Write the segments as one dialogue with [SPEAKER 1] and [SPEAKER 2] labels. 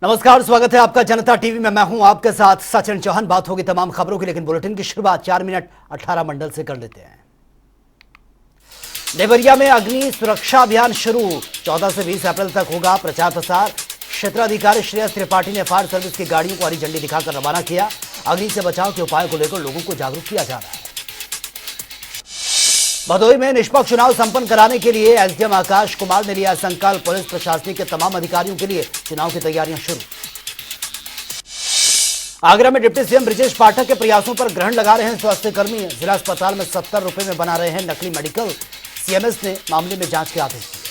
[SPEAKER 1] नमस्कार, स्वागत है आपका जनता टीवी में। मैं हूं आपके साथ सचिन चौहान। बात होगी तमाम खबरों की, लेकिन बुलेटिन की शुरुआत 4 मिनट 18 मंडल से कर लेते हैं। देवरिया में अग्नि सुरक्षा अभियान शुरू, 14 से 20 अप्रैल तक होगा प्रचार प्रसार। क्षेत्राधिकारी श्रेयस त्रिपाठी ने फायर सर्विस की गाड़ियों को हरी झंडी दिखाकर रवाना किया। अग्नि से बचाव के उपायों को लेकर लोगों को जागरूक किया जा रहा है। भदोही में निष्पक्ष चुनाव संपन्न कराने के लिए एसडीएम आकाश कुमार ने लिया संकल्प। पुलिस प्रशासन के तमाम अधिकारियों के लिए चुनाव की तैयारियां शुरू। आगरा में डिप्टी सीएम ब्रिजेश पाठक के प्रयासों पर ग्रहण लगा रहे हैं स्वास्थ्य कर्मी। जिला अस्पताल में 70 रुपए में बना रहे हैं नकली मेडिकल। सीएमएस ने मामले में जांच के आदेश दिए।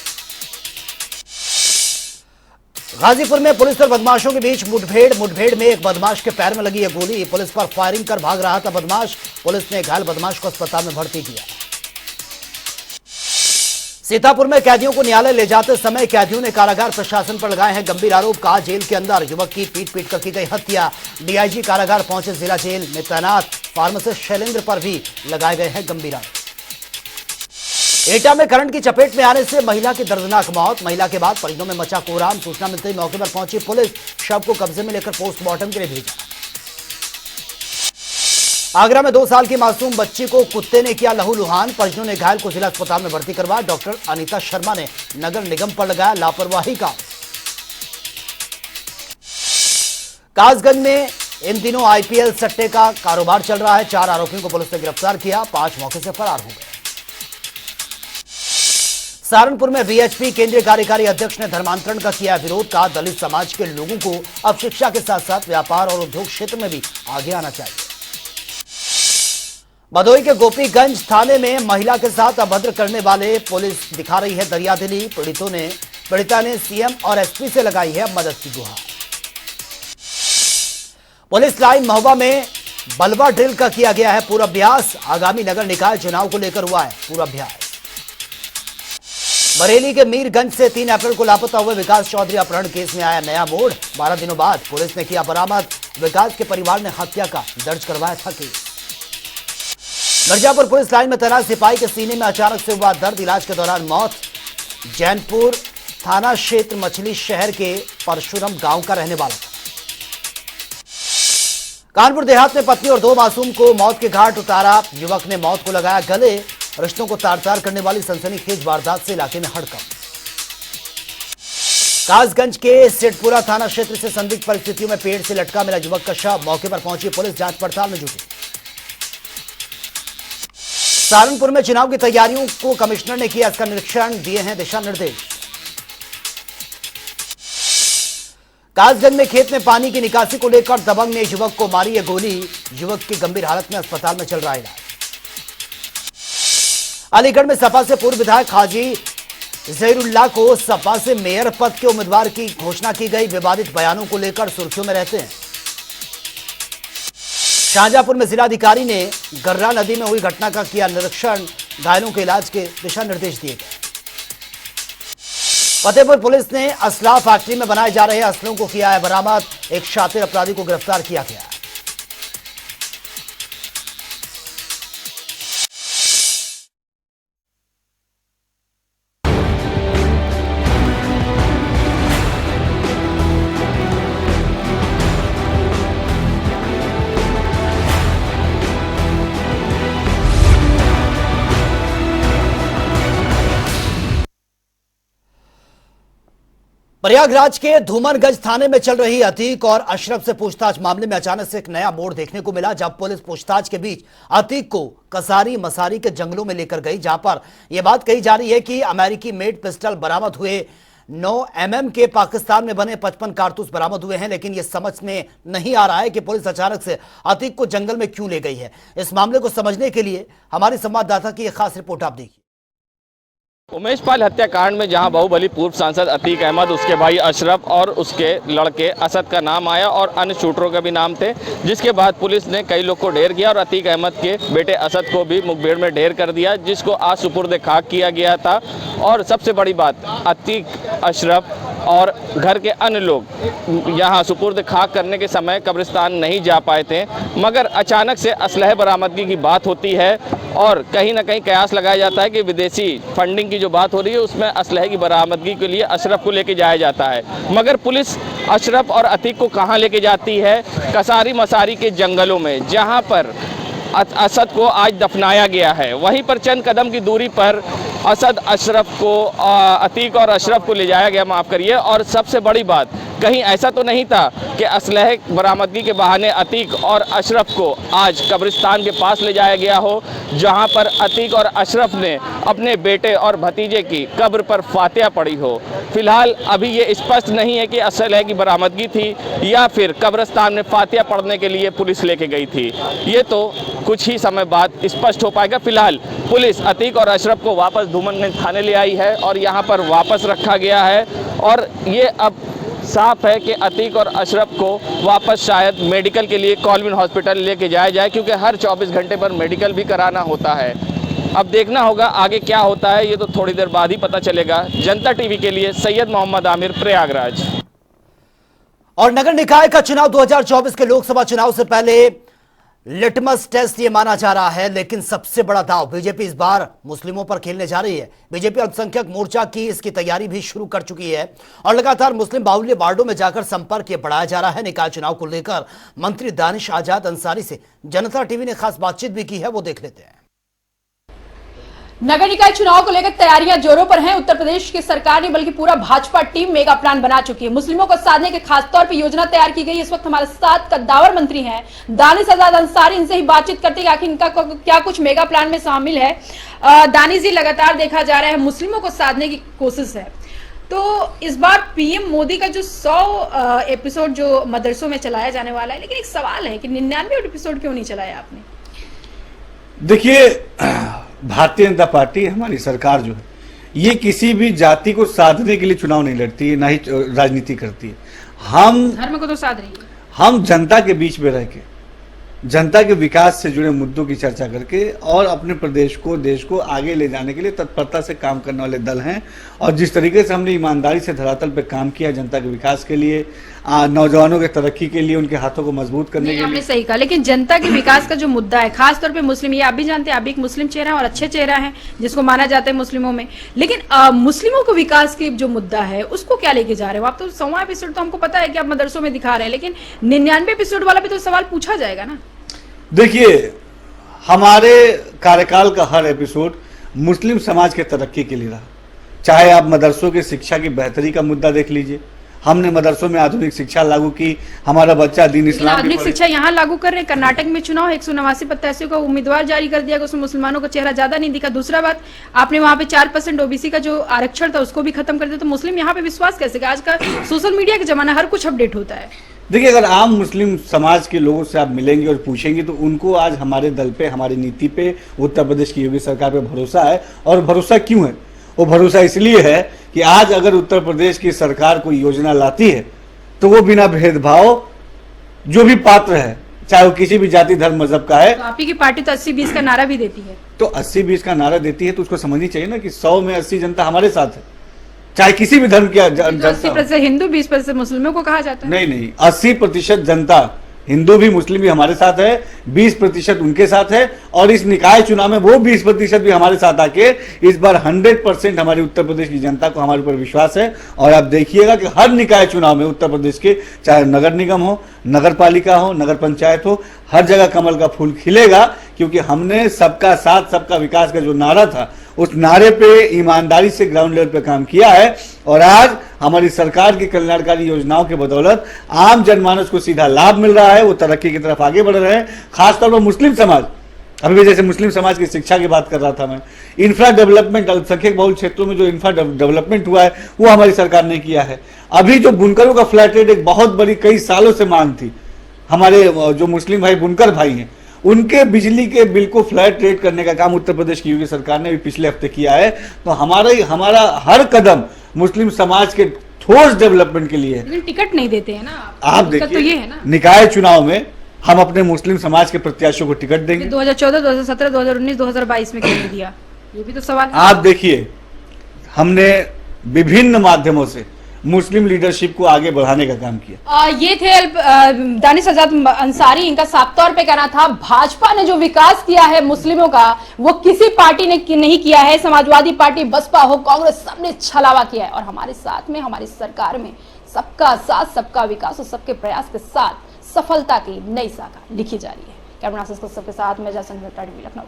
[SPEAKER 1] गाजीपुर में पुलिस और बदमाशों के बीच मुठभेड़ में एक बदमाश के पैर में लगी है गोली। पुलिस पर फायरिंग कर भाग रहा था बदमाश। पुलिस ने घायल बदमाश को अस्पताल में भर्ती किया। सीतापुर में कैदियों को न्यायालय ले जाते समय कैदियों ने कारागार प्रशासन पर लगाए हैं गंभीर आरोप। कहा जेल के अंदर युवक की पीट कर की गई हत्या। डीआईजी कारागार पहुंचे। जिला जेल में तैनात फार्मासिस्ट शैलेंद्र पर भी लगाए गए हैं गंभीर आरोप। एटा में करंट की चपेट में आने से महिला की दर्दनाक मौत। महिला के बाद परिजनों में मचा कोहराम। सूचना मिलते ही मौके पर पहुंची पुलिस। शव को कब्जे में लेकर पोस्टमार्टम के लिए भेजा। आगरा में 2 साल की मासूम बच्ची को कुत्ते ने किया लहूलुहान। परिजनों ने घायल को जिला अस्पताल में भर्ती करवाया। डॉक्टर अनीता शर्मा ने नगर निगम पर लगाया लापरवाही का। कासगंज में इन दिनों आईपीएल सट्टे का कारोबार चल रहा है। 4 आरोपियों को पुलिस ने गिरफ्तार किया। 5 मौके से फरार हो गए। सहारनपुर में वीएचपी केंद्रीय कार्यकारी अध्यक्ष ने धर्मांतरण का किया विरोध। कहा दलित समाज के लोगों को अब शिक्षा के साथ साथ व्यापार और उद्योग क्षेत्र में भी आगे आना चाहिए। भदोही के गोपीगंज थाने में महिला के साथ अभद्र करने वाले पुलिस दिखा रही है दरियादिली। पीड़िता ने सीएम और एसपी से लगाई है मदद की गुहार। पुलिस लाइन महुआ में बलवा ड्रिल का किया गया है पूर्वाभ्यास। आगामी नगर निकाय चुनाव को लेकर हुआ है पूर्वाभ्यास। बरेली के मीरगंज से 3 अप्रैल को लापता हुए विकास चौधरी अपहरण केस में आया नया मोड़। 12 दिनों बाद पुलिस ने किया बरामद। विकास के परिवार ने हत्या का दर्ज करवाया था केस। मिर्जापुर पुलिस लाइन में तैनात सिपाही के सीने में अचानक से हुआ दर्द। इलाज के दौरान मौत। जैनपुर थाना क्षेत्र मछली शहर के परशुरम गांव का रहने वाला था। कानपुर देहात में पत्नी और 2 मासूम को मौत के घाट उतारा। युवक ने मौत को लगाया गले। रिश्तों को तार-तार करने वाली सनसनीखेज वारदात से इलाके में हड़कंप। कासगंज के सेठपुरा थाना क्षेत्र से संदिग्ध परिस्थितियों में पेड़ से लटका मिला युवक का शव। मौके पर पहुंची पुलिस जांच पड़ताल में जुटी। सहारनपुर में चुनाव की तैयारियों को कमिश्नर ने किया इसका निरीक्षण। दिए हैं दिशा निर्देश। कासगंज में खेत में पानी की निकासी को लेकर दबंग ने युवक को मारी है गोली। युवक की गंभीर हालत में अस्पताल में चल रहा है इलाज। अलीगढ़ में सपा से पूर्व विधायक हाजी जहीरुल्लाह को सपा से मेयर पद के उम्मीदवार की घोषणा की गई। विवादित बयानों को लेकर सुर्खियों में रहते हैं। शाहजहांपुर में जिलाधिकारी ने गर्रा नदी में हुई घटना का किया निरीक्षण। घायलों के इलाज के दिशा निर्देश दिए गए। फतेहपुर पुलिस ने असला फैक्ट्री में बनाए जा रहे असलों को किया है बरामद। एक शातिर अपराधी को गिरफ्तार किया गया। प्रयागराज के धूमनगंज थाने में चल रही अतीक और अशरफ से पूछताछ मामले में अचानक से एक नया मोड़ देखने को मिला। जब पुलिस पूछताछ के बीच अतीक को कसारी मसारी के जंगलों में लेकर गई, जहां पर यह बात कही जा रही है कि अमेरिकी मेड पिस्टल बरामद हुए। 9 mm के पाकिस्तान में बने 55 कारतूस बरामद हुए हैं। लेकिन यह समझ में नहीं आ रहा है कि पुलिस अचानक से अतीक को जंगल में क्यों ले गई है। इस मामले को समझने के लिए हमारे संवाददाता की एक खास रिपोर्ट आप देखिए।
[SPEAKER 2] उमेश पाल हत्याकांड में जहां बाहुबली पूर्व सांसद अतीक अहमद, उसके भाई अशरफ और उसके लड़के असद का नाम आया और अन्य शूटरों के भी नाम थे, जिसके बाद पुलिस ने कई लोग को ढेर किया और अतीक अहमद के बेटे असद को भी मुखबिर में ढेर कर दिया, जिसको आज सुपुर्द खाक किया गया था। और सबसे बड़ी बात, अतीक, अशरफ और घर के अन्य लोग यहाँ सुपुर्द खाक करने के समय कब्रिस्तान नहीं जा पाए थे, मगर अचानक से असलहे बरामदगी की बात होती है और कहीं ना कहीं कयास लगाया जाता है कि विदेशी फंडिंग की जो बात हो रही है उसमें असलहे की बरामदगी के लिए अशरफ को लेके जाया जाता है, मगर पुलिस अशरफ और अतीक को कहाँ लेके जाती है? कसारी मसारी के जंगलों में, जहाँ पर असद को आज दफनाया गया है। वहीं पर चंद कदम की दूरी पर असद अशरफ को अतीक और अशरफ को ले जाया गया, माफ़ करिए। और सबसे बड़ी बात, कहीं ऐसा तो नहीं था कि असलहे बरामदगी के बहाने अतीक और अशरफ को आज कब्रिस्तान के पास ले जाया गया हो, जहां पर अतीक और अशरफ ने अपने बेटे और भतीजे की कब्र पर फातिहा पढ़ी हो। फिलहाल अभी ये स्पष्ट नहीं है कि असलहे की बरामदगी थी या फिर कब्रिस्तान में फातिहा पढ़ने के लिए पुलिस लेके गई थी। ये तो कुछ ही समय बाद स्पष्ट हो पाएगा। फिलहाल पुलिस अतीक और अशरफ को वापस धूमनगंज थाने ले आई है और यहाँ पर वापस रखा गया है, और ये अब साफ है कि अतीक और अशरफ को वापस शायद मेडिकल के लिए कॉलविन हॉस्पिटल लेके जाया जाए, क्योंकि हर 24 घंटे पर मेडिकल भी कराना होता है। अब देखना होगा आगे क्या होता है, ये तो थोड़ी देर बाद ही पता चलेगा। जनता टीवी के लिए सैयद मोहम्मद आमिर, प्रयागराज।
[SPEAKER 1] और नगर निकाय का चुनाव 2024 के लोकसभा चुनाव से पहले लिटमस टेस्ट ये माना जा रहा है, लेकिन सबसे बड़ा दांव बीजेपी इस बार मुस्लिमों पर खेलने जा रही है। बीजेपी अल्पसंख्यक मोर्चा की इसकी तैयारी भी शुरू कर चुकी है और लगातार मुस्लिम बाहुल्य वार्डों में जाकर संपर्क ये बढ़ाया जा रहा है। निकाय चुनाव को लेकर मंत्री दानिश आजाद अंसारी से जनता टीवी ने खास बातचीत भी की है, वो देख लेते हैं।
[SPEAKER 3] नगर निकाय चुनाव को लेकर तैयारियां जोरों पर हैं। उत्तर प्रदेश की सरकार ने बल्कि पूरा भाजपा टीम मेगा प्लान बना चुकी है। मुस्लिमों को साधने के खास तौर पर योजना तैयार की गई। इस वक्त हमारे साथ कद्दावर मंत्री हैं दानिश आजाद अंसारी, इनसे ही बातचीत करते हैं आखिर इनका क्या कुछ मेगा प्लान में शामिल है। दानिश जी, लगातार देखा जा रहा है मुस्लिमों को साधने की कोशिश है, तो इस बार पीएम मोदी का जो 100 एपिसोड जो मदरसों में चलाया जाने वाला है, लेकिन एक सवाल है कि 99 एपिसोड क्यों नहीं चलाया आपने?
[SPEAKER 4] देखिए, भारतीय जनता पार्टी, हमारी सरकार जो है, ये किसी भी जाति को साधने के लिए चुनाव नहीं लड़ती है, ना ही राजनीति करती है। हम
[SPEAKER 3] धर्म को तो साध रही है।
[SPEAKER 4] हम जनता के बीच में रह के, जनता के विकास से जुड़े मुद्दों की चर्चा करके और अपने प्रदेश को, देश को आगे ले जाने के लिए तत्परता से काम करने वाले दल हैं। और जिस तरीके से हमने ईमानदारी से धरातल पे काम किया जनता के विकास के लिए, नौजवानों के तरक्की के लिए, उनके हाथों को मजबूत करने के लिए।
[SPEAKER 3] आपने सही कहा, लेकिन जनता के विकास का जो मुद्दा है, खासतौर पे मुस्लिम, ये आप भी जानते हैं, आप भी एक मुस्लिम चेहरा है और अच्छे चेहरा है जिसको माना जाता है मुस्लिमों में, लेकिन मुस्लिमों को विकास की जो मुद्दा है उसको क्या लेके जा रहे हो आप? तो 100वां एपिसोड तो हमको पता है कि आप मदरसों में दिखा रहे हैं, लेकिन 99 एपिसोड वाला भी तो सवाल पूछा जाएगा ना।
[SPEAKER 4] देखिए, हमारे कार्यकाल का हर एपिसोड मुस्लिम समाज के तरक्की के लिए रहा। चाहे आप मदरसों की शिक्षा की बेहतरी का मुद्दा देख लीजिए, हमने मदरसों में आधुनिक शिक्षा लागू की, हमारा बच्चा दीन इस्लाम
[SPEAKER 3] आधुनिक शिक्षा यहाँ लागू कर रहे हैं। कर्नाटक में चुनाव 189 प्रत्याशियों का उम्मीदवार जारी कर दिया गया, उसमें मुसलमानों का चेहरा ज्यादा नहीं दिखा। दूसरा बात, आपने वहाँ पे 4% ओबीसी का जो आरक्षण था उसको भी खत्म कर दिया, तो मुस्लिम यहाँ पे विश्वास कैसे? आज का सोशल मीडिया का जमाना, हर कुछ अपडेट होता है।
[SPEAKER 4] देखिए, अगर आम मुस्लिम समाज के लोगों से आप मिलेंगे और पूछेंगे तो उनको आज हमारे दल पे, हमारी नीति पे, उत्तर प्रदेश की योगी सरकार पे भरोसा है। और भरोसा क्यों है? वो भरोसा इसलिए है कि आज अगर उत्तर प्रदेश की सरकार कोई योजना लाती है तो वो बिना भेदभाव जो भी पात्र है, चाहे वो किसी भी जाति, धर्म, मजहब का है।
[SPEAKER 3] तो आप ही की पार्टी तो 80-20 का नारा भी देती है।
[SPEAKER 4] तो 80-20 का नारा देती है तो उसको समझनी चाहिए ना कि 100 में 80 जनता हमारे साथ है, चाहे किसी भी धर्म की जनता।
[SPEAKER 3] 80% हिंदू, 20% मुस्लिमों को कहा जाता है।
[SPEAKER 4] नहीं, 80% जनता, हिंदू भी मुस्लिम भी हमारे साथ है, 20% उनके साथ है। और इस निकाय चुनाव में वो 20% भी हमारे साथ आके इस बार 100% हमारी उत्तर प्रदेश की जनता को हमारे ऊपर विश्वास है। और आप देखिएगा कि हर निकाय चुनाव में उत्तर प्रदेश के, चाहे नगर निगम हो, नगर पालिका हो, नगर पंचायत हो, हर जगह कमल का फूल खिलेगा, क्योंकि हमने सबका साथ सबका विकास का जो नारा था उस नारे पे ईमानदारी से ग्राउंड लेवल पे काम किया है। और आज हमारी सरकार की कल्याणकारी योजनाओं के बदौलत आम जनमानस को सीधा लाभ मिल रहा है, वो तरक्की की तरफ आगे बढ़ रहे हैं। खासतौर पर मुस्लिम समाज, अभी भी जैसे मुस्लिम समाज की शिक्षा की बात कर रहा था मैं, इंफ्रा डेवलपमेंट, अल्पसंख्यक बहुल क्षेत्रों में जो इंफ्रा डेवलपमेंट हुआ है वो हमारी सरकार ने किया है। अभी जो बुनकरों का फ्लैट रेट, एक बहुत बड़ी कई सालों से मांग थी, हमारे जो मुस्लिम भाई बुनकर भाई हैं, उनके बिजली के बिल को फ्लैट रेट करने का काम उत्तर प्रदेश की योगी सरकार ने भी पिछले हफ्ते किया है। तो हमारा हर कदम मुस्लिम समाज के ठोस डेवलपमेंट के लिए है।
[SPEAKER 3] लेकिन टिकट नहीं देते हैं ना
[SPEAKER 4] आप देखिए,
[SPEAKER 3] तो ये है ना,
[SPEAKER 4] निकाय चुनाव में हम अपने मुस्लिम समाज के प्रत्याशियों को टिकट देंगे।
[SPEAKER 3] 2014, 2017, 2019, 2022 में क्यों नहीं दिया? ये भी तो सवाल है।
[SPEAKER 4] आप देखिए, हमने विभिन्न माध्यमों से मुस्लिम लीडरशिप को आगे बढ़ाने का काम किया।
[SPEAKER 3] ये थे दानिश आजाद अंसारी। इनका साफ तौर पे कहना था भाजपा ने जो विकास किया है मुस्लिमों का वो किसी पार्टी ने नहीं किया है। समाजवादी पार्टी, बसपा हो, कांग्रेस, सबने छलावा किया है और हमारे साथ में, हमारी सरकार में सबका साथ, सबका विकास और सबके प्रयास के साथ सफलता की नई शाखा लिखी जा रही है। कैमरा सबके साथ में जयसंघ लखनऊ।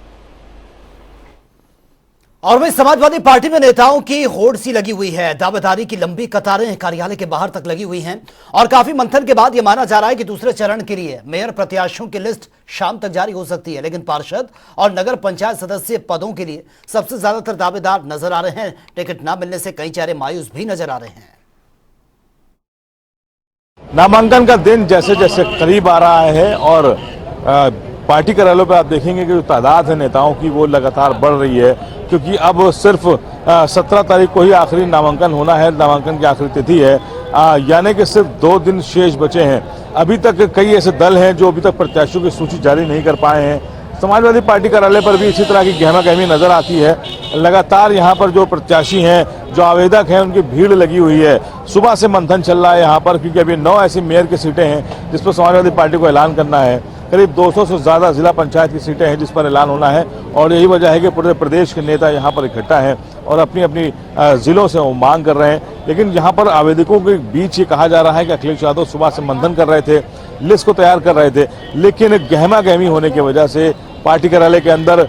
[SPEAKER 1] और वही समाजवादी पार्टी में नेताओं की होड़ सी लगी हुई है। दावेदारी की लंबी कतारें कार्यालय के बाहर तक लगी हुई हैं और काफी मंथन के बाद यह माना जा रहा है कि दूसरे चरण के लिए मेयर प्रत्याशियों की लिस्ट शाम तक जारी हो सकती है। लेकिन पार्षद और नगर पंचायत सदस्य पदों के लिए सबसे ज्यादातर दावेदार नजर आ रहे हैं। टिकट न मिलने से कई चेहरे मायूस भी नजर आ रहे हैं।
[SPEAKER 5] नामांकन का दिन जैसे जैसे करीब आ रहा है और पार्टी कार्यालयों पर आप देखेंगे कि जो तादाद है नेताओं की वो लगातार बढ़ रही है, क्योंकि अब सिर्फ 17 तारीख को ही आखिरी नामांकन होना है। नामांकन की आखिरी तिथि है, यानी कि सिर्फ 2 दिन शेष बचे हैं। अभी तक कई ऐसे दल हैं जो अभी तक प्रत्याशियों की सूची जारी नहीं कर पाए हैं। समाजवादी पार्टी कार्यालय पर भी इसी तरह की गहमा गहमी नजर आती है। लगातार यहाँ पर जो प्रत्याशी हैं, जो आवेदक हैं, उनकी भीड़ लगी हुई है। सुबह से मंथन चल रहा है यहाँ पर, क्योंकि अभी 9 ऐसी मेयर की सीटें हैं जिस पर समाजवादी पार्टी को ऐलान करना है। करीब 200 से ज़्यादा जिला पंचायत की सीटें हैं जिस पर ऐलान होना है और यही वजह है कि पूरे प्रदेश के नेता यहाँ पर इकट्ठा हैं और अपनी अपनी जिलों से वो मांग कर रहे हैं। लेकिन यहाँ पर आवेदकों के बीच ये कहा जा रहा है कि अखिलेश यादव सुबह से मंथन कर रहे थे, लिस्ट को तैयार कर रहे थे, लेकिन गहमा गहमी होने की वजह से पार्टी कार्यालय के अंदर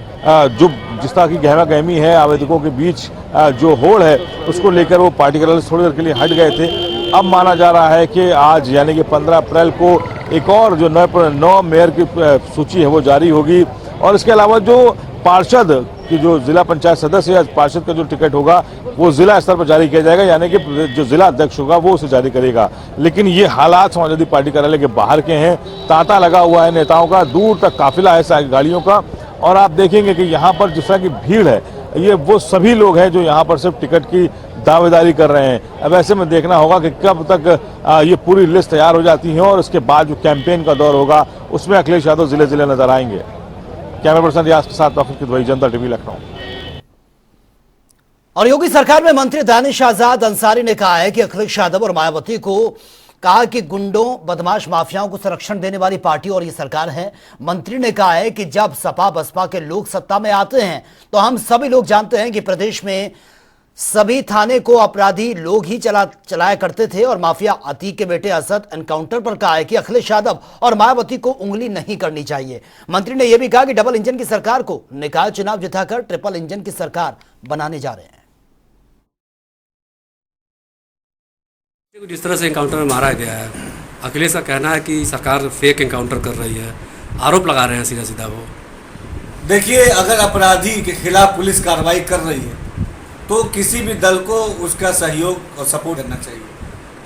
[SPEAKER 5] जो जिस तरह की गहमा गहमी है, आवेदकों के बीच जो होड़ है, उसको लेकर वो पार्टी कार्यालय थोड़ी देर के लिए हट गए थे। अब माना जा रहा है कि आज यानी कि 15 अप्रैल को एक और जो 9 मेयर की सूची है वो जारी होगी और इसके अलावा जो पार्षद की जो जिला पंचायत सदस्य या पार्षद का जो टिकट होगा वो जिला स्तर पर जारी किया जाएगा, यानी कि जो जिला अध्यक्ष होगा वो उसे जारी करेगा। लेकिन ये हालात समाजवादी पार्टी कार्यालय के बाहर के हैं। तांता लगा हुआ है नेताओं का, दूर तक काफिला है गाड़ियों का और आप देखेंगे कि यहाँ पर जिस तरह की भीड़ है, ये वो सभी लोग हैं जो यहाँ पर सिर्फ टिकट की दावेदारी कर रहे हैं। अब ऐसे में देखना होगा कि कब तक ये पूरी लिस्ट तैयार हो जाती है और उसके बाद जो कैंपेन का दौर होगा उसमें अखिलेश यादव जिले जिले नजर आएंगे। कैमरा पर्सन रियाज के साथ वाकिफ किदवई, जनता टीवी, लखनऊ।
[SPEAKER 1] और योगी सरकार में मंत्री दानिश आजाद अंसारी ने कहा है कि अखिलेश यादव और मायावती को कहा कि गुंडों, बदमाश, माफियाओं को संरक्षण देने वाली पार्टी और ये सरकार है। मंत्री ने कहा है कि जब सपा बसपा के लोग सत्ता में आते हैं तो हम सभी लोग जानते हैं कि प्रदेश में सभी थाने को अपराधी लोग ही चलाया करते थे और माफिया अतीक के बेटे असद एनकाउंटर पर कहा है कि अखिलेश यादव और मायावती को उंगली नहीं करनी चाहिए। मंत्री ने यह भी कहा कि डबल इंजन की सरकार को निकाय चुनाव जिताकर ट्रिपल इंजन की सरकार बनाने जा रहे हैं।
[SPEAKER 6] जिस तरह से एनकाउंटर में मारा गया है, अखिलेश का कहना है कि सरकार फेक एनकाउंटर कर रही है, आरोप लगा रहे हैं सीधा सीधा वो।
[SPEAKER 4] देखिए, अगर अपराधी के खिलाफ पुलिस कार्रवाई कर रही है तो किसी भी दल को उसका सहयोग और सपोर्ट करना चाहिए।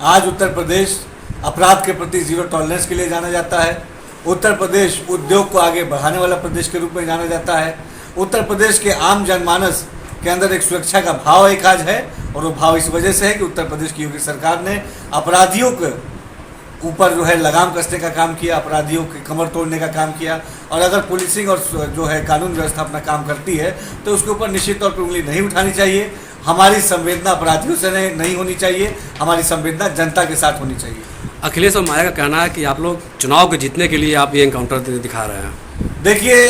[SPEAKER 4] आज उत्तर प्रदेश अपराध के प्रति जीरो टॉलरेंस के लिए जाना जाता है। उत्तर प्रदेश उद्योग को आगे बढ़ाने वाला प्रदेश के रूप में जाना जाता है। उत्तर प्रदेश के आम जनमानस के अंदर एक सुरक्षा का भाव एक आज है और वो भाव इस वजह से है कि उत्तर प्रदेश की योगी सरकार ने अपराधियों के ऊपर जो है लगाम कसने का काम किया, अपराधियों की कमर तोड़ने का काम किया। और अगर पुलिसिंग और जो है कानून व्यवस्था अपना काम करती है तो उसके ऊपर निश्चित तौर पर उंगली नहीं उठानी चाहिए। हमारी संवेदना अपराधियों से नहीं होनी चाहिए, हमारी संवेदना जनता के साथ होनी चाहिए।
[SPEAKER 6] अखिलेश और माया का कहना है कि आप लोग चुनाव के जीतने के लिए आप ये एनकाउंटर दिखा रहे हैं।
[SPEAKER 4] देखिए,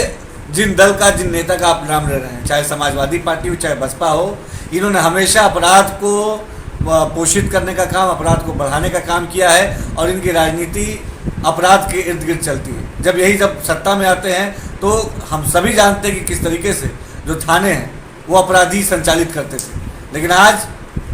[SPEAKER 4] जिन दल का, जिन नेता का आप नाम ले रहे हैं, चाहे समाजवादी पार्टी हो चाहे बसपा हो, इन्होंने हमेशा अपराध को पोषित करने का काम, अपराध को बढ़ाने का काम किया है और इनकी राजनीति अपराध के इर्द गिर्द चलती है। जब सत्ता में आते हैं तो हम सभी जानते हैं कि किस तरीके से जो थाने हैं वो अपराधी संचालित करते थे। लेकिन आज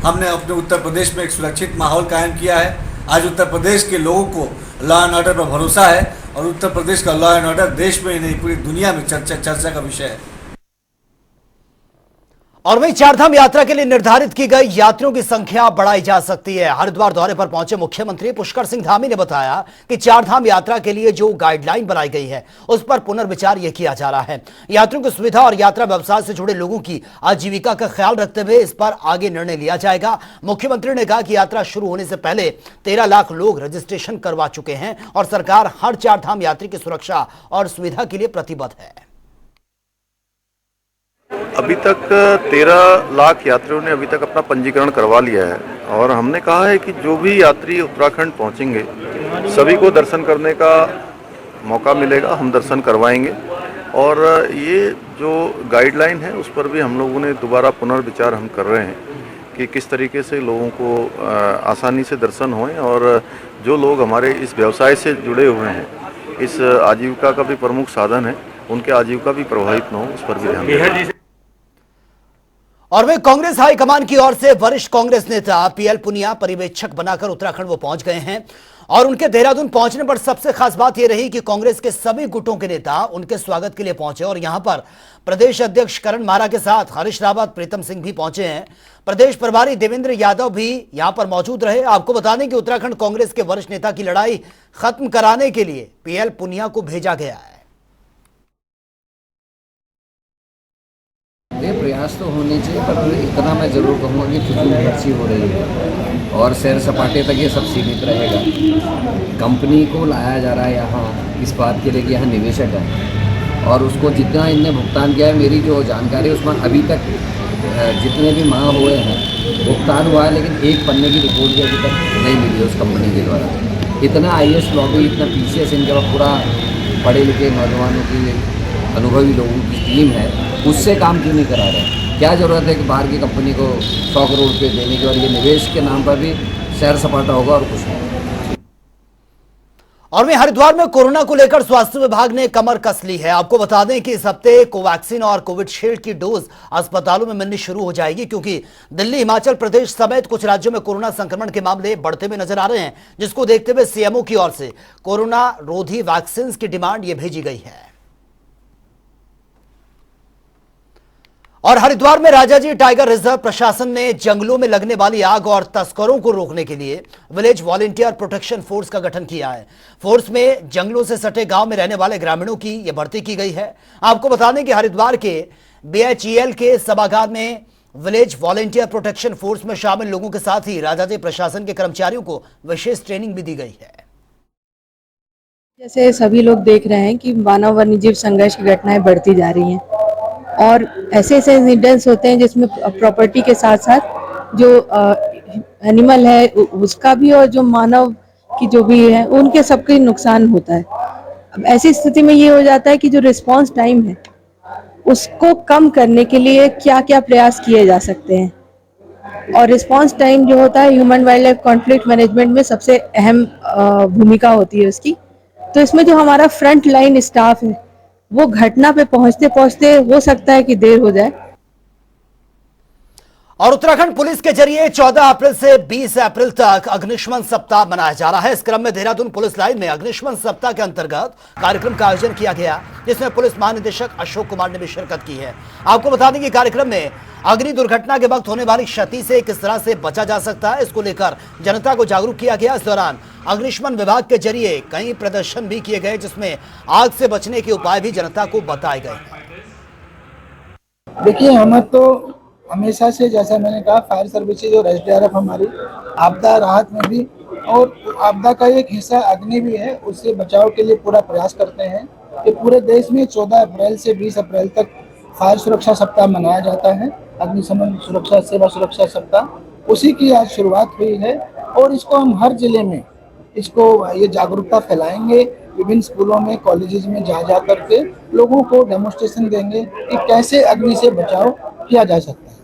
[SPEAKER 4] हमने अपने उत्तर प्रदेश में एक सुरक्षित माहौल कायम किया है। आज उत्तर प्रदेश के लोगों को लॉ एंड ऑर्डर पर भरोसा है और उत्तर प्रदेश का लॉ एंड ऑर्डर देश में ही नहीं पूरी दुनिया में चर्चा का विषय है।
[SPEAKER 1] और वहीं चारधाम यात्रा के लिए निर्धारित की गई यात्रियों की संख्या बढ़ाई जा सकती है। हरिद्वार दौरे पर पहुंचे मुख्यमंत्री पुष्कर सिंह धामी ने बताया कि चारधाम यात्रा के लिए जो गाइडलाइन बनाई गई है उस पर पुनर्विचार यह किया जा रहा है। यात्रियों की सुविधा और यात्रा व्यवसाय से जुड़े लोगों की आजीविका का ख्याल रखते हुए इस पर आगे निर्णय लिया जाएगा। मुख्यमंत्री ने कहा कि यात्रा शुरू होने से पहले 13 लाख लोग रजिस्ट्रेशन करवा चुके हैं और सरकार हर चारधाम यात्री की सुरक्षा और सुविधा के लिए प्रतिबद्ध है।
[SPEAKER 7] अभी तक 13 लाख यात्रियों ने अभी तक अपना पंजीकरण करवा लिया है और हमने कहा है कि जो भी यात्री उत्तराखंड पहुंचेंगे सभी को दर्शन करने का मौका मिलेगा, हम दर्शन करवाएंगे। और ये जो गाइडलाइन है उस पर भी हम लोगों ने दोबारा पुनर्विचार हम कर रहे हैं कि किस तरीके से लोगों को आसानी से दर्शन होएं और जो लोग हमारे इस व्यवसाय से जुड़े हुए हैं, इस आजीविका का भी प्रमुख साधन है, उनके आजीविका भी प्रभावित न हो, उस पर भी ध्यान दें।
[SPEAKER 1] और वे कांग्रेस हाईकमान की ओर से वरिष्ठ कांग्रेस नेता पीएल पुनिया पर्यवेक्षक बनाकर उत्तराखंड वो पहुंच गए हैं और उनके देहरादून पहुंचने पर सबसे खास बात यह रही कि कांग्रेस के सभी गुटों के नेता उनके स्वागत के लिए पहुंचे और यहां पर प्रदेश अध्यक्ष करण मारा के साथ हरीश रावत, प्रीतम सिंह भी पहुंचे हैं। प्रदेश प्रभारी देवेंद्र यादव भी यहां पर मौजूद रहे। आपको बता दें कि उत्तराखंड कांग्रेस के वरिष्ठ नेता की लड़ाई खत्म कराने के लिए पीएल पुनिया को भेजा गया है।
[SPEAKER 8] ये प्रयास तो होने चाहिए, पर इतना मैं जरूर कहूँगा कि फिजूल खर्ची हो रही है और सैर सपाटे तक ये सब सीमित रहेगा। कंपनी को लाया जा रहा है यहाँ इस बात के लिए कि यहाँ निवेशक है और उसको जितना इनने भुगतान किया है, मेरी जो जानकारी है उसमें अभी तक जितने भी माह हुए हैं भुगतान हुआ है, लेकिन एक पन्ने की रिपोर्ट भी अभी तक नहीं मिली है उस कंपनी के द्वारा। इतना IAS लॉबी, इतना PCS इनके पास पूरा पढ़े लिखे नौजवानों की, अनुभवी लोगों की टीम है, उससे काम क्यों नहीं करा रहे? क्या ज़रूरत है कि बाहर की कंपनी को 100 करोड़ रुपये देने की और ये निवेश के नाम पर भी सैर सपाटा होगा और कुछ नहीं।
[SPEAKER 1] और वहीं हरिद्वार में कोरोना को लेकर स्वास्थ्य विभाग ने कमर कस ली है। आपको बता दें कि इस हफ्ते कोवैक्सीन और कोविशील्ड की डोज अस्पतालों में मिलनी शुरू हो जाएगी, क्योंकि दिल्ली, हिमाचल प्रदेश समेत कुछ राज्यों में कोरोना संक्रमण के मामले बढ़ते हुए नजर आ रहे हैं, जिसको देखते हुए CMO की ओर से कोरोना रोधी वैक्सीन की डिमांड ये भेजी गई है। और हरिद्वार में राजाजी टाइगर रिजर्व प्रशासन ने जंगलों में लगने वाली आग और तस्करों को रोकने के लिए विलेज वॉलंटियर प्रोटेक्शन फोर्स का गठन किया है। फोर्स में जंगलों से सटे गांव में रहने वाले ग्रामीणों की यह भर्ती की गई है। आपको बता दें कि हरिद्वार के BHEL के सभागार में विलेज वॉलंटियर प्रोटेक्शन फोर्स में शामिल लोगों के साथ ही राजाजी प्रशासन के कर्मचारियों को विशेष ट्रेनिंग भी दी गई है।
[SPEAKER 9] जैसे सभी लोग देख रहे हैं कि मानव वन्यजीव संघर्ष की घटनाएं बढ़ती जा रही हैं और ऐसे इंसिडेंट्स होते हैं जिसमें प्रॉपर्टी के साथ साथ जो एनिमल है उसका भी और जो मानव की जो भी है उनके सबके नुकसान होता है। अब ऐसी स्थिति में ये हो जाता है कि जो रिस्पांस टाइम है उसको कम करने के लिए क्या क्या प्रयास किए जा सकते हैं। और रिस्पांस टाइम जो होता है human wild life conflict management में सबसे अहम भूमिका होती है उसकी। तो इसमें जो हमारा फ्रंट लाइन स्टाफ है वो घटना पे पहुंचते पहुंचते हो सकता है कि देर हो जाए।
[SPEAKER 1] और उत्तराखंड पुलिस के जरिए 14 अप्रैल से 20 अप्रैल तक अग्निशमन सप्ताह मनाया जा रहा है। इस क्रम में देहरादून पुलिस लाइन में अग्निशमन सप्ताह के अंतर्गत कार्यक्रम का आयोजन किया गया, जिसमें पुलिस महानिदेशक अशोक कुमार ने भी शिरकत की है। आपको बता दें कि कार्यक्रम में अग्नि दुर्घटना के वक्त होने वाली क्षति से किस तरह से बचा जा सकता है, इसको लेकर जनता को जागरूक किया गया। इस दौरान अग्निशमन विभाग के जरिए कई प्रदर्शन भी किए गए, जिसमें आग से बचने के उपाय भी जनता को बताए गए।
[SPEAKER 10] देखिए, हमें तो हमेशा से, जैसा मैंने कहा, फायर सर्विसेज और SDRF हमारी आपदा राहत में भी और आपदा का एक हिस्सा अग्नि भी है, उससे बचाव के लिए पूरा प्रयास करते हैं। ये पूरे देश में 14 अप्रैल से 20 अप्रैल तक फायर सुरक्षा सप्ताह मनाया जाता है, अग्निशमन सुरक्षा सेवा सुरक्षा सप्ताह। उसी की आज शुरुआत हुई है और इसको हम हर जिले में ये जागरूकता फैलाएंगे। विभिन्न स्कूलों में, कॉलेजेस में जा करके लोगों को डेमोन्स्ट्रेशन देंगे कि कैसे अग्नि से बचाव किया जा सकता है।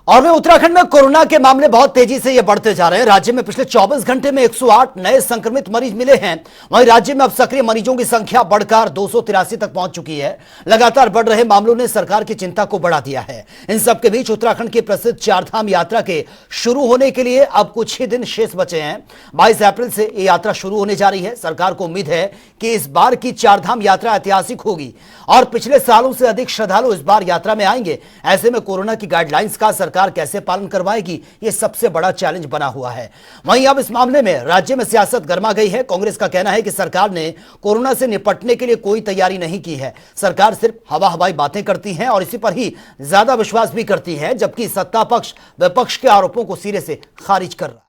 [SPEAKER 1] और वे उत्तराखंड में कोरोना के मामले बहुत तेजी से ये बढ़ते जा रहे हैं। राज्य में पिछले 24 घंटे में 108 नए संक्रमित मरीज मिले हैं। वहीं राज्य में अब सक्रिय मरीजों की संख्या बढ़कर 283 तक पहुंच चुकी है। लगातार बढ़ रहे मामलों ने सरकार की चिंता को बढ़ा दिया है। इन सब के बीच उत्तराखंड की प्रसिद्ध चारधाम यात्रा के शुरू होने के लिए अब कुछ ही दिन शेष बचे हैं। 22 अप्रैल से ये यात्रा शुरू होने जा रही है। सरकार को उम्मीद है कि इस बार की चारधाम यात्रा ऐतिहासिक होगी और पिछले सालों से अधिक श्रद्धालु इस बार यात्रा में आएंगे। ऐसे में कोरोना की गाइडलाइंस का सरकार कैसे पालन करवाएगी, यह सबसे बड़ा चैलेंज बना हुआ है। वहीं अब इस मामले में राज्य में सियासत गर्मा गई है। कांग्रेस का कहना है कि सरकार ने कोरोना से निपटने के लिए कोई तैयारी नहीं की है। सरकार सिर्फ हवाई बातें करती है और इसी पर ही ज्यादा विश्वास भी करती है, जबकि सत्ता पक्ष विपक्ष के आरोपों को सिरे से खारिज कर रहा है।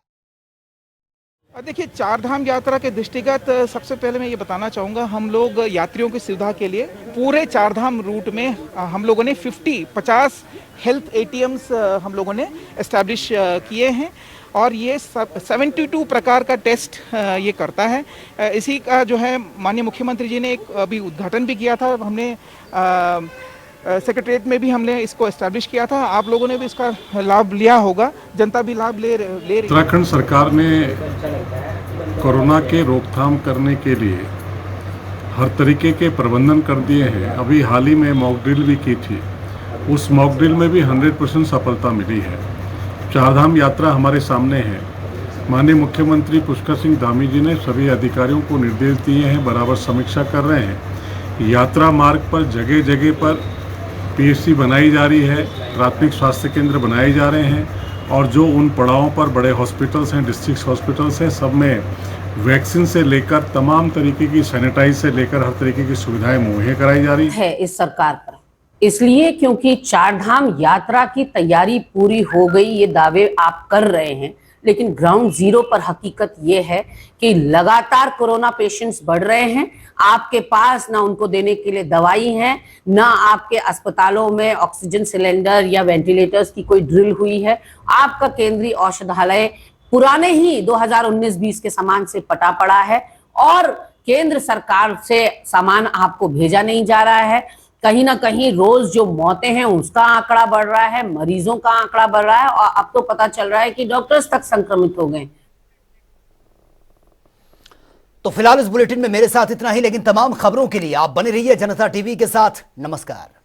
[SPEAKER 10] देखिए, चार धाम यात्रा के दृष्टिगत सबसे पहले मैं ये बताना चाहूँगा, हम लोग यात्रियों की सुविधा के लिए पूरे चार धाम रूट में हम लोगों ने 50 हेल्थ ATMs हम लोगों ने एस्टैब्लिश किए हैं और ये 72 प्रकार का टेस्ट ये करता है। इसी का जो है माननीय मुख्यमंत्री जी ने एक अभी उद्घाटन भी किया था, हमने सेक्रेटरीट में भी हमने इसको एस्टैब्लिश किया था। आप लोगों ने भी इसका लाभ लिया होगा, जनता भी लाभ ले रही है।
[SPEAKER 11] उत्तराखंड सरकार ने कोरोना के रोकथाम करने के लिए हर तरीके के प्रबंधन कर दिए हैं। अभी हाल ही में मॉक ड्रिल भी की थी, उस मॉक ड्रिल में भी 100% सफलता मिली है। चारधाम यात्रा हमारे सामने है। माननीय मुख्यमंत्री पुष्कर सिंह धामी जी ने सभी अधिकारियों को निर्देश दिए हैं, बराबर समीक्षा कर रहे हैं। यात्रा मार्ग पर जगह जगह पर PHC बनाई जा रही है, प्राथमिक स्वास्थ्य केंद्र बनाए जा रहे हैं और जो उन पड़ावों पर बड़े हॉस्पिटल्स हैं, डिस्ट्रिक्ट हॉस्पिटल्स हैं, सब में वैक्सीन से लेकर तमाम तरीके की सैनिटाइज से लेकर हर तरीके की सुविधाएं मुहैया कराई जा रही
[SPEAKER 12] है इस सरकार पर। इसलिए क्योंकि चारधाम यात्रा की तैयारी पूरी हो गई, ये दावे आप कर रहे हैं, लेकिन ग्राउंड जीरो पर हकीकत ये है कि लगातार कोरोना पेशेंट्स बढ़ रहे हैं। आपके पास ना उनको देने के लिए दवाई है, ना आपके अस्पतालों में ऑक्सीजन सिलेंडर या वेंटिलेटर्स की कोई ड्रिल हुई है। आपका केंद्रीय औषधालय पुराने ही 2019-20 के सामान से पटा पड़ा है और केंद्र सरकार से सामान आपको भेजा नहीं जा रहा है। कहीं ना कहीं रोज जो मौतें हैं उसका आंकड़ा बढ़ रहा है, मरीजों का आंकड़ा बढ़ रहा है और अब तो पता चल रहा है कि डॉक्टर्स तक संक्रमित हो गए।
[SPEAKER 1] तो फिलहाल इस बुलेटिन में मेरे साथ इतना ही, लेकिन तमाम खबरों के लिए आप बने रहिए जनता टीवी के साथ। नमस्कार।